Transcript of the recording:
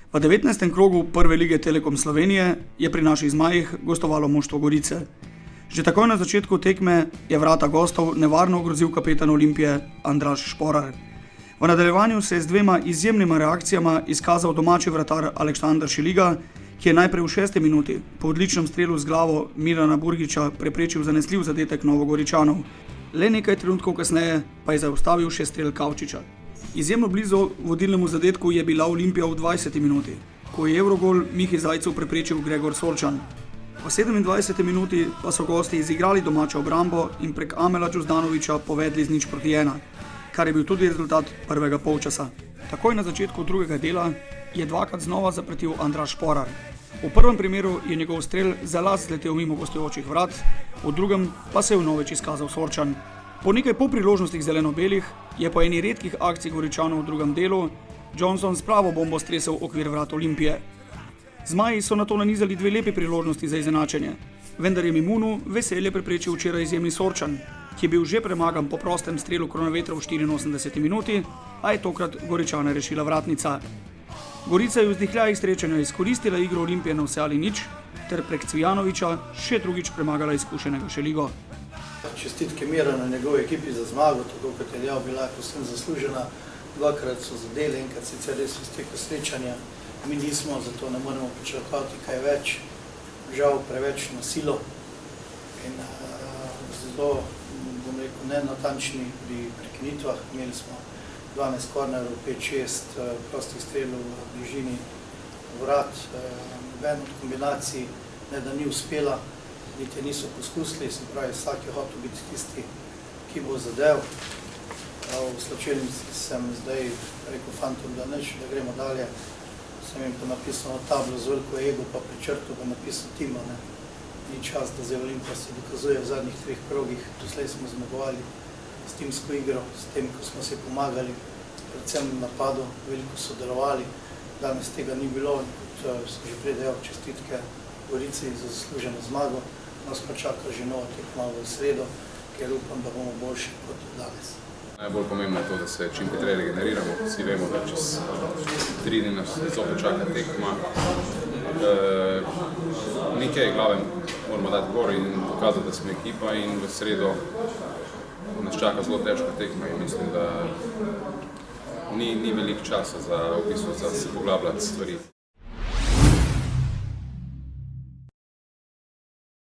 V 19. krogu prve lige Telekom Slovenije je pri naših zmajih gostovalo moštvo Gorice. Že takoj na začetku tekme je vrata gostov nevarno ogrozil kapetan Olimpije Andraž Šporar. V nadaljevanju se je z dvema izjemnima reakcijama izkazal domači vratar Aleksandar Šeliga, ki je najprej v 6. minuti po odličnem strelu z glavo Milana Burgića preprečil zanesljiv zadetek Novogoričanov. Le nekaj trenutkov kasneje pa je zaustavil še strel Kavčiča. Izjemno blizu vodilnemu zadetku je bila Olimpija v 20. minuti, ko je Evrogol Mihi Zajcu preprečil Gregor Sorčan. V 27. minuti pa so gosti izigrali domačo obrambo in prek Amela Džuzdanovića povedli z 0:1, kar je bil tudi rezultat prvega polčasa. Takoj na začetku drugega dela je dvakrat znova zapretil Andraž Šporar. V prvem primeru je njegov strel za las zletel mimo gostujočih vrat, v drugem pa se je vnovič izkazal Sorčan. Po nekaj priložnostih zeleno-belih je po eni redkih akcij Goričanov v drugem delu Johnson s pravo bombo stresel okvir vrat Olimpije. Zmaji so nato nanizali dve lepi priložnosti za izenačenje, vendar je Mimunu veselje preprečil včeraj izjemni Sorčan, ki je bil že premagan po prostem strelu Kronavetra v 84. minuti, a je tokrat Goričane rešila vratnica. Gorica je v vzdihljajih srečanja izkoristila igro Olimpije na vse ali nič ter prek Cvijanovića še drugič premagala izkušenega Šeligo. Čestitke Miranu in njegovi ekipi za zmago, tako kot je dejal, bila je povsem zaslužena. Dvakrat so zadeli, enkrat sicer res v izteku srečanja. Mi nismo, zato ne moremo pričakovati kaj več. Žal preveč na silo in zelo, bom rekel, nenatančni pri prekinitvah. Imeli smo 12 kornerov, 5-6 prostih strelov v bližini vrat. Noben od kombinacij ne da ni uspela, niti niso poskusili, se pravi, vsak je hotel biti tisti, ki bo zadev. V slačilnici sem zdaj rekel fantom, da neč, da gremo dalje. Sem jim pa napisal na tablo z veliko ego, pa pri črtu pa napisal tima. Ni čas, da zdaj Olimpija se dokazuje v zadnjih 3 krogih. Doslej smo zmagovali s timsko igro, s tem, ko smo se pomagali, predvsem v napadu, veliko sodelovali. Danes tega ni bilo, kot sem že prej dejal, čestitke Gorici za zasluženo zmago. Nas pa čaka že nova tekma v sredo, ker upam, da bomo boljši kot danes. Najbolj pomembno je to, da se čim hitreje regeneriramo. Vsi vemo, da čez 3 dni nas zopet čaka tekma. Nekaj glave moramo dati gor in pokazati, da smo ekipa, in v sredo nas čaka zelo težka tekma in mislim, da ni veliko časa za se poglabljati stvari.